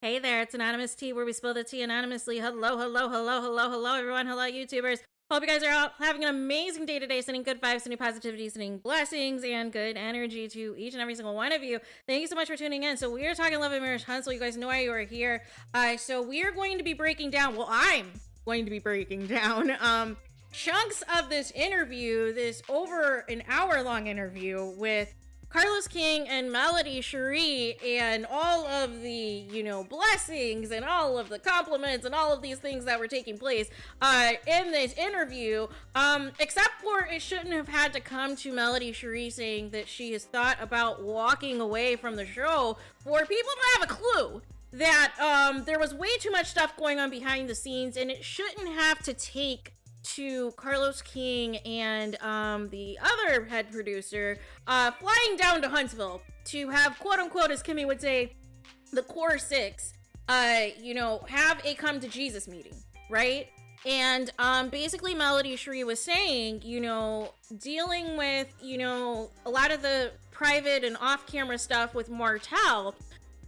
Hey there, it's Anonymous Tea, where we spill the tea anonymously. Hello, hello, hello, hello, hello, everyone. Hello, YouTubers. Hope you guys are all having an amazing day today, sending good vibes, sending positivity, sending blessings, and good energy to each and every single one of you. Thank you so much for tuning in. So we are talking love and marriage Huntsville. You guys know why you are here. So we are going to be breaking down, well, I'm going to be breaking down chunks of this interview, this over an hour-long interview with Carlos King and Melody Shari, and all of the, blessings and all of the compliments and all of these things that were taking place in this interview, except for it shouldn't have had to come to Melody Shari saying that she has thought about walking away from the show for people to have a clue that there was way too much stuff going on behind the scenes, and it shouldn't have to take to Carlos King and the other head producer flying down to Huntsville to have, quote unquote, as Kimmy would say, the core six, have a come to Jesus meeting, right? And basically Melody Shari was saying, dealing with, a lot of the private and off-camera stuff with Martell,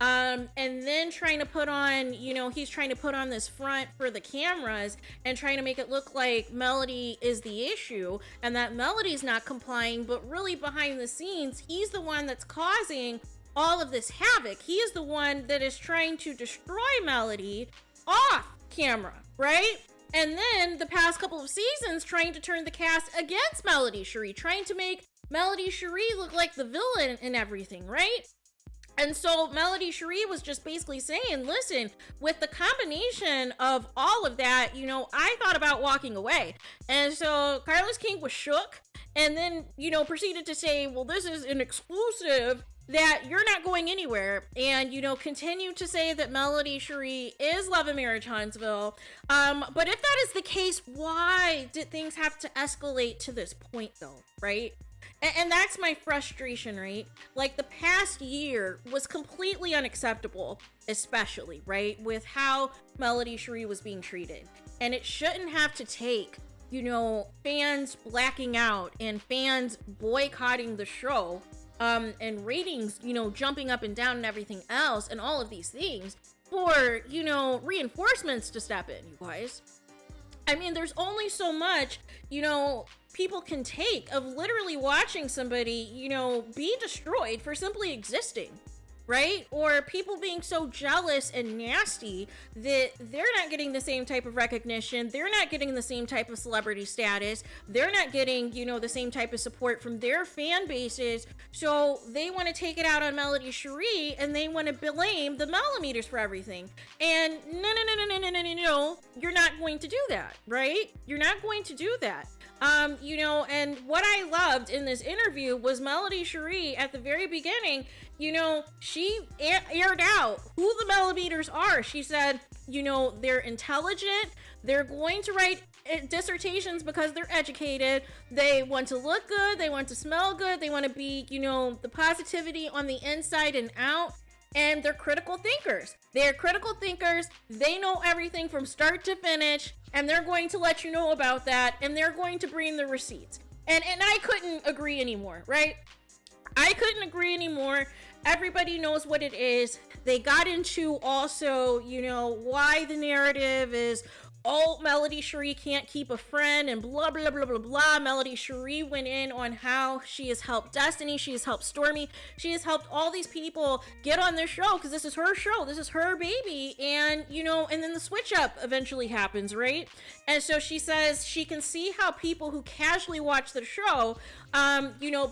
and then trying to put on, he's trying to put on this front for the cameras and trying to make it look like Melody is the issue and that Melody's not complying, but really behind the scenes, he's the one that's causing all of this havoc. He is the one that is trying to destroy Melody off camera, right? And then the past couple of seasons trying to turn the cast against Melody Shari, trying to make Melody Shari look like the villain and everything, right? And so Melody Shari was just basically saying, listen, with the combination of all of that, I thought about walking away. And so Carlos King was shook and then, proceeded to say, well, this is an exclusive that you're not going anywhere. And, continue to say that Melody Shari is Love and Marriage Huntsville. But if that is the case, why did things have to escalate to this point though, right? And that's my frustration, right? Like, the past year was completely unacceptable, especially, right? With how Melody Shari was being treated. And it shouldn't have to take, fans blacking out and fans boycotting the show, and ratings, jumping up and down and everything else and all of these things for, reinforcements to step in, you guys. I mean, there's only so much, people can take of literally watching somebody, be destroyed for simply existing, right? Or people being so jealous and nasty that they're not getting the same type of recognition. They're not getting the same type of celebrity status. They're not getting, the same type of support from their fan bases. So they want to take it out on Melody Shari and they want to blame the millimeters for everything. And no, you're not going to do that, right? You're not going to do that. And what I loved in this interview was Melody Shari at the very beginning, she aired out who the millimeters are. She said, they're intelligent. They're going to write dissertations because they're educated. They want to look good. They want to smell good. They want to be, the positivity on the inside and out. And they're critical thinkers. They're critical thinkers. They know everything from start to finish, and they're going to let you know about that, and they're going to bring the receipts. And I couldn't agree anymore, right? I couldn't agree anymore. Everybody knows what it is. They got into also, why the narrative is, oh, Melody Shari can't keep a friend and blah, blah, blah, blah, blah. Melody Shari went in on how she has helped Destiny. She has helped Stormy. She has helped all these people get on their show because this is her show. This is her baby. And, and then the switch up eventually happens, right? And so she says she can see how people who casually watch the show,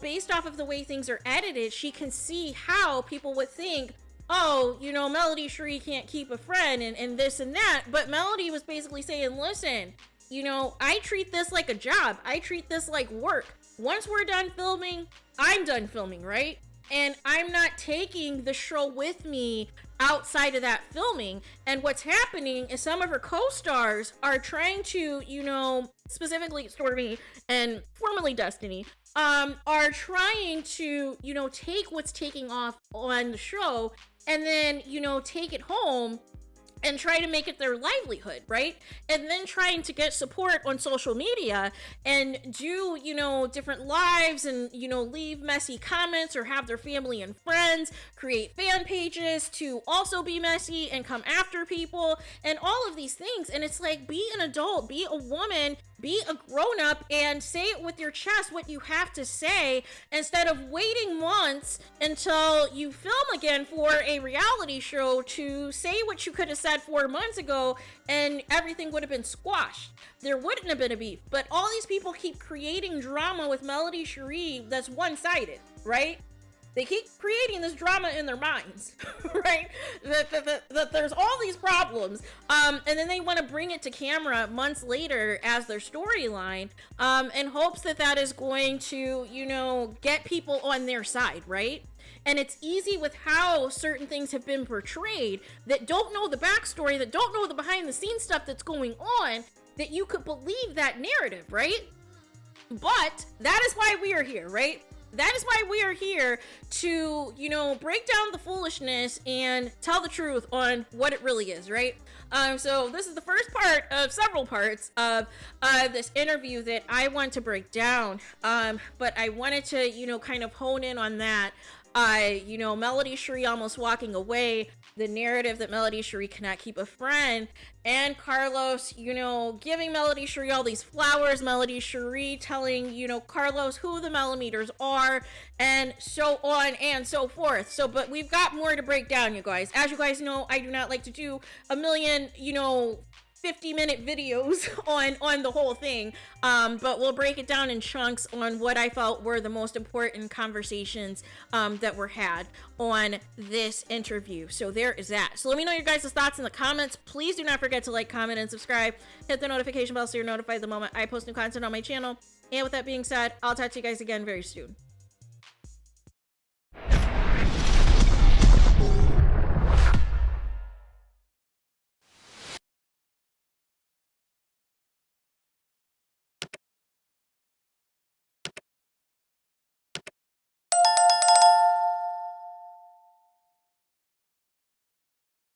based off of the way things are edited, she can see how people would think, oh, Melody Shari can't keep a friend and this and that. But Melody was basically saying, listen, I treat this like a job. I treat this like work. Once we're done filming, I'm done filming, right? And I'm not taking the show with me outside of that filming. And what's happening is some of her co-stars are trying to, specifically Stormy and formerly Destiny, are trying to, take what's taking off on the show and then, take it home and try to make it their livelihood, right? And then trying to get support on social media and do, you know, different lives and, you know, leave messy comments or have their family and friends create fan pages to also be messy and come after people and all of these things. And it's like, be an adult, be a woman, be a grown-up, and say it with your chest what you have to say, instead of waiting months until you film again for a reality show to say what you could have said 4 months ago and everything would have been squashed. There wouldn't have been a beef. But all these people keep creating drama with Melody Shari that's one-sided, right? They keep creating this drama in their minds, right? That there's all these problems. And then they want to bring it to camera months later as their storyline, in hopes that that is going to, you know, get people on their side, right? And it's easy with how certain things have been portrayed that don't know the backstory, that don't know the behind the scenes stuff that's going on, that you could believe that narrative, right? But that is why we are here, right? That is why we are here to, you know, break down the foolishness and tell the truth on what it really is, right? So this is the first part of several parts of this interview that I want to break down. But I wanted to, you know, kind of hone in on that. You know, Melody Shari almost walking away, the narrative that Melody Shari cannot keep a friend, and Carlos, you know, giving Melody Shari all these flowers, Melody Shari telling, you know, Carlos who the millimeters are, and so on and so forth. So, but we've got more to break down, you guys. As you guys know, I do not like to do a million, you know, 50-minute videos on the whole thing, but we'll break it down in chunks on what I felt were the most important conversations that were had on this interview. So there is that. So let me know your guys' thoughts in the comments. Please do not forget to like, comment, and subscribe. Hit the notification bell so you're notified the moment I post new content on my channel. And with that being said, I'll talk to you guys again very soon.